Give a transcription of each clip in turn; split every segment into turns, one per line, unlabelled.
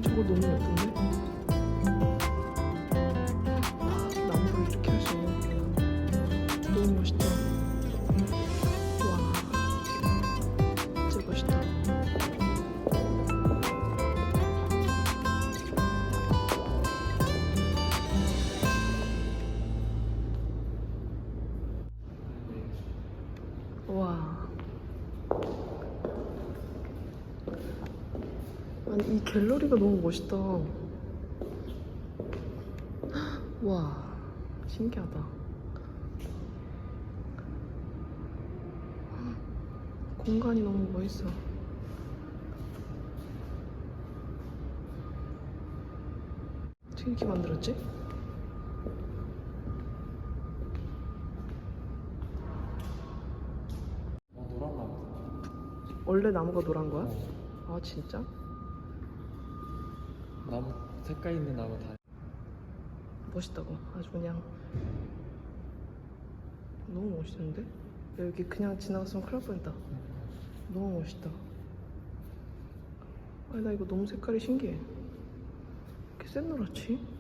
저거 너무 예쁜데? 나무를 이렇게 할 수 있는 거구나. 너무 멋있다. 와, 진짜 멋있다. 와. 아니, 이 갤러리가 너무 멋있다. 와, 신기하다. 공간이 너무 멋있어. 어떻게 이렇게 만들었지?
노란 나무.
원래 나무가 노란 거야? 아, 진짜?
나무 색깔 있는 나무 다.
멋있다고. 아주 그냥 너무 멋있는데? 여기 그냥 지나갔으면 큰일 날 뻔했다. 너무 멋있다. 아니, 나 이거 너무 색깔이 신기해. 이렇게 샛노랗지?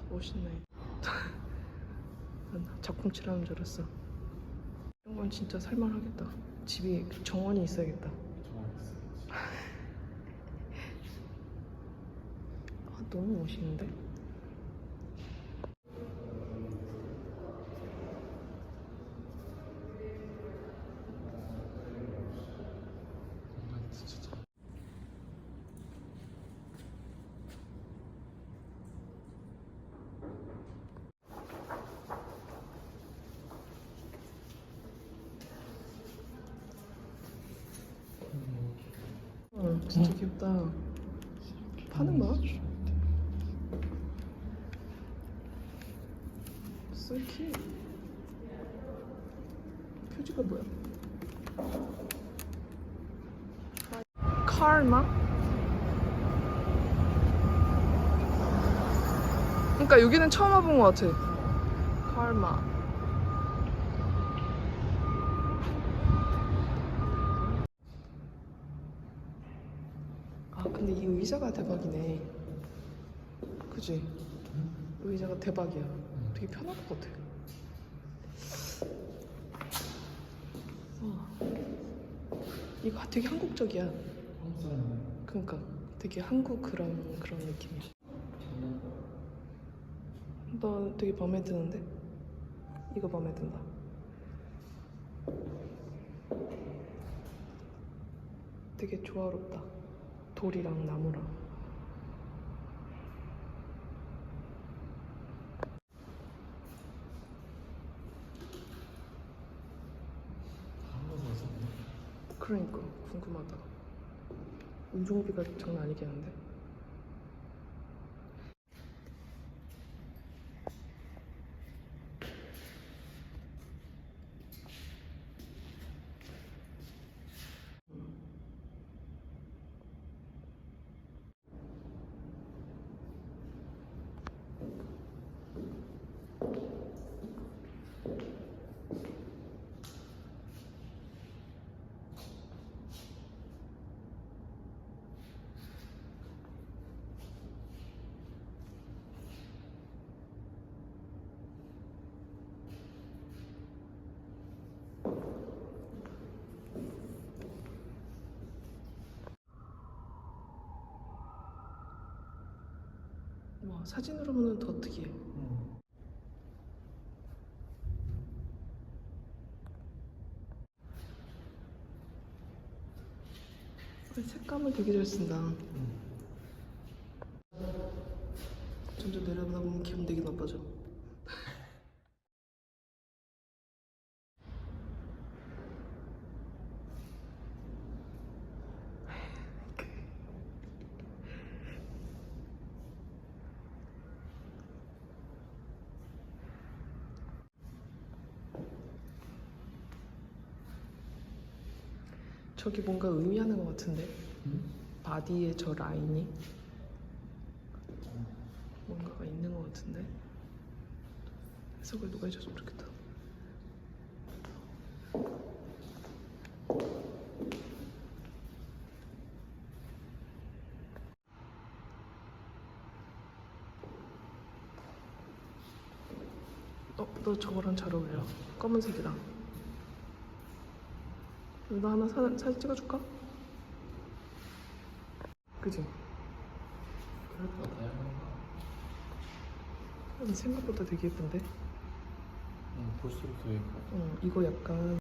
멋있네. 난 작품 칠하는 줄 알았어. 이런 건 진짜 살만하겠다. 집이 정원이 있어야겠다. 아, 너무 멋있는데? 진짜 귀엽다. 파는 거야? 썰키. 표지가 뭐야? 카르마? 그러니까 여기는 처음 와본 것 같아. 카르마. 아, 근데 이 의자가 대박이네. 그지? 이 의자가 대박이야. 되게 편할 것 같아. 이거 되게 한국적이야.
한국 사람이네.
그러니까 되게 한국 그런 느낌이야. 나 되게 마음에 드는데? 이거 마음에 든다. 되게 조화롭다. 돌이랑 나무랑.
한국에서 샀네.
그러니까 궁금하다. 운송비가 장난 아니겠는데? 와, 사진으로 보면 더 특이해. 색감을 되게 잘 쓴다. 점점 내려보다 보면 기분 되게 나빠져. 저기 뭔가 의미하는 것 같은데? 바디에 저 라인이 뭔가가 있는 것 같은데? 해석을 누가 해줬으면 좋겠다. 너 저거랑 잘 어울려. 검은색이랑. 너 하나 사진 찍어줄까? 그지?
그럴까 다양한
생각보다 되게 예쁜데?
볼수록 더 예뻐.
이거 약간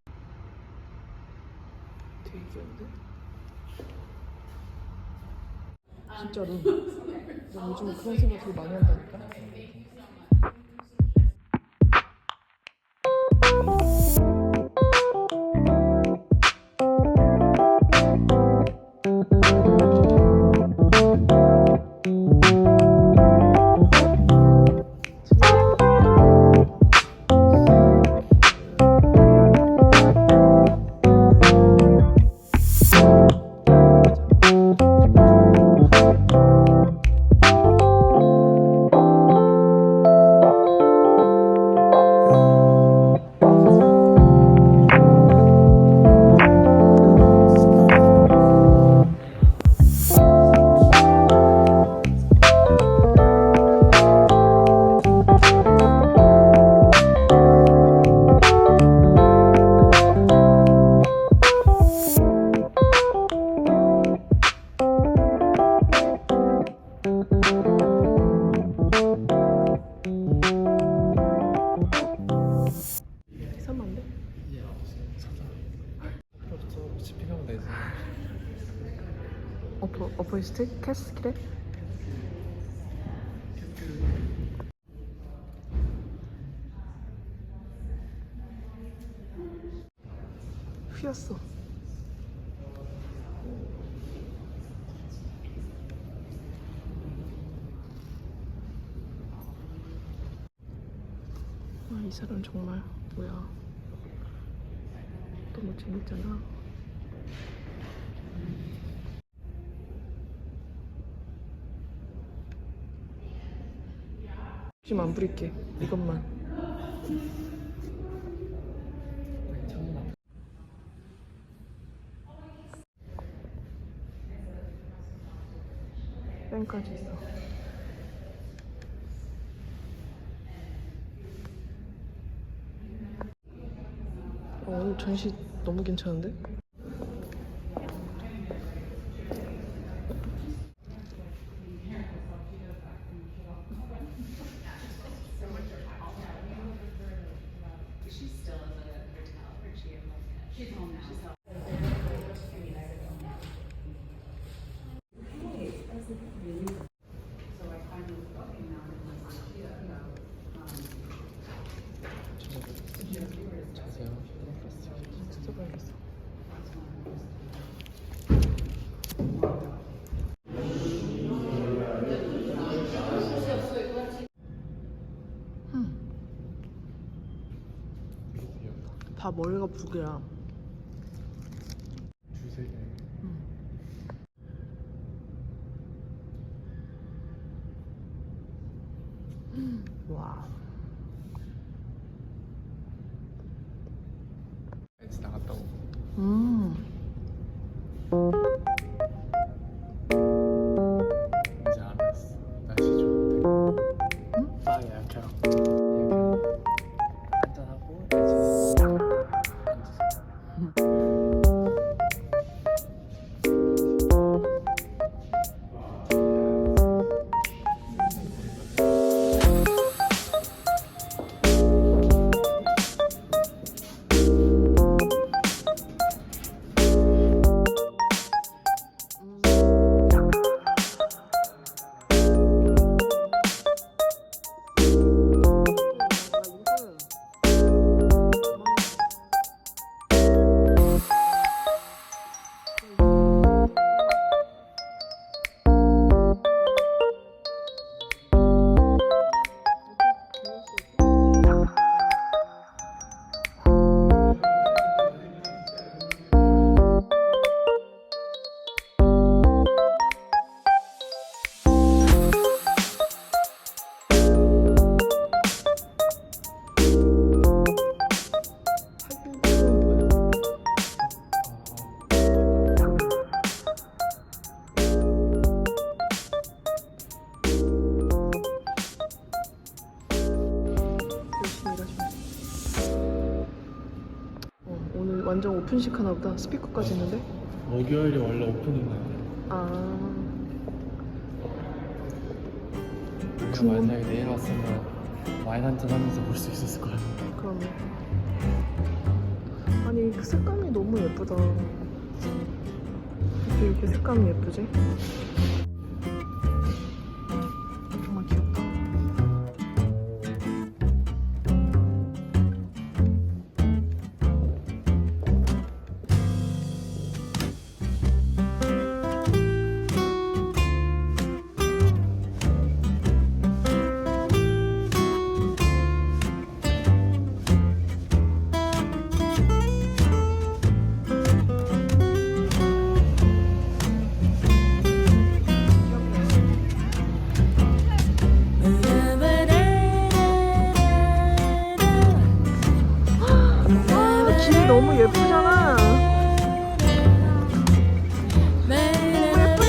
되게 귀여운데? 진짜로 나 요즘 그런 생각 되게 많이 한다니까? 사면 안 돼?
사자. 필요 없어. 집필하면 되지.
어퍼이스트? 캐스키래? 휘었어. 이 사람 정말 뭐야. 너무 재밌잖아. 지금 안 부릴게. 이것만.
괜찮나?
펜까지 있어. 오늘 전시 너무 괜찮은데?
자세요.
진짜 봐야겠어. 다 머리가 북이야.
주세 개.
와.
렌즈 나갔다고. 이제 알았어. 날씨 좋은데.
응?
아 예약해라. 예약해. 한잔하고 이제 앉으세요.
완전 오픈식 하나 보다. 스피커까지 있는데.
목요일이 원래 오프닝 날.
아.
우리가 만약에 내일 왔으면 와인 한잔 하면서 볼 수 있었을 거야.
그러네. 아니 그 색감이 너무 예쁘다. 어떻게 이렇게 색감이 예쁘지? 정말 귀엽다. 길이 너무 예쁘잖아. 너무 예쁘다.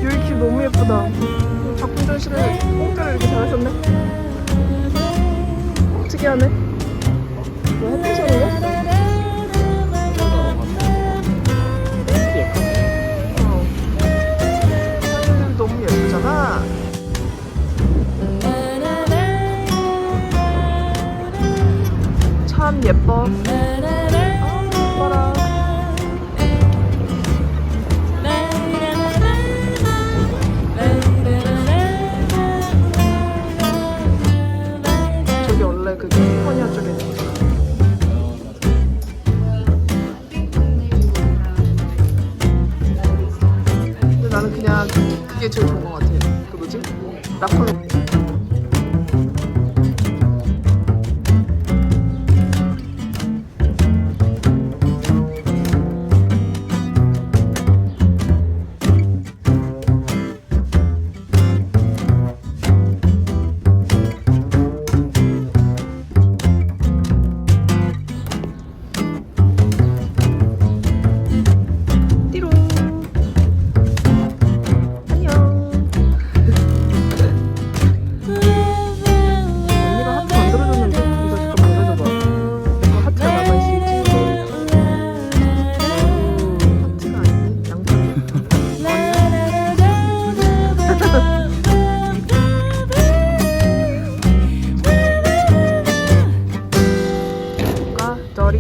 여기 길 너무 예쁘다. 작품 전시를 공짜로 이렇게 잘하셨네. 특이하네. 뭐 햇빛하는 거? 사진들 너무 예쁘잖아. 참 예뻐. 아, 예뻐라. 저기 원래 그 캘리포니아 쪽에 있는 거. 근데 나는 그냥 그게 제일 좋은 것 같아. 그 뭐지? 나폴로. 띠롱. 안녕. 언니가 하트 만들어줬는데 이거 잠깐 만들어줘봐. 이거 하트가 남아있을지. 하트가 아니네. 양파. 가, 저리.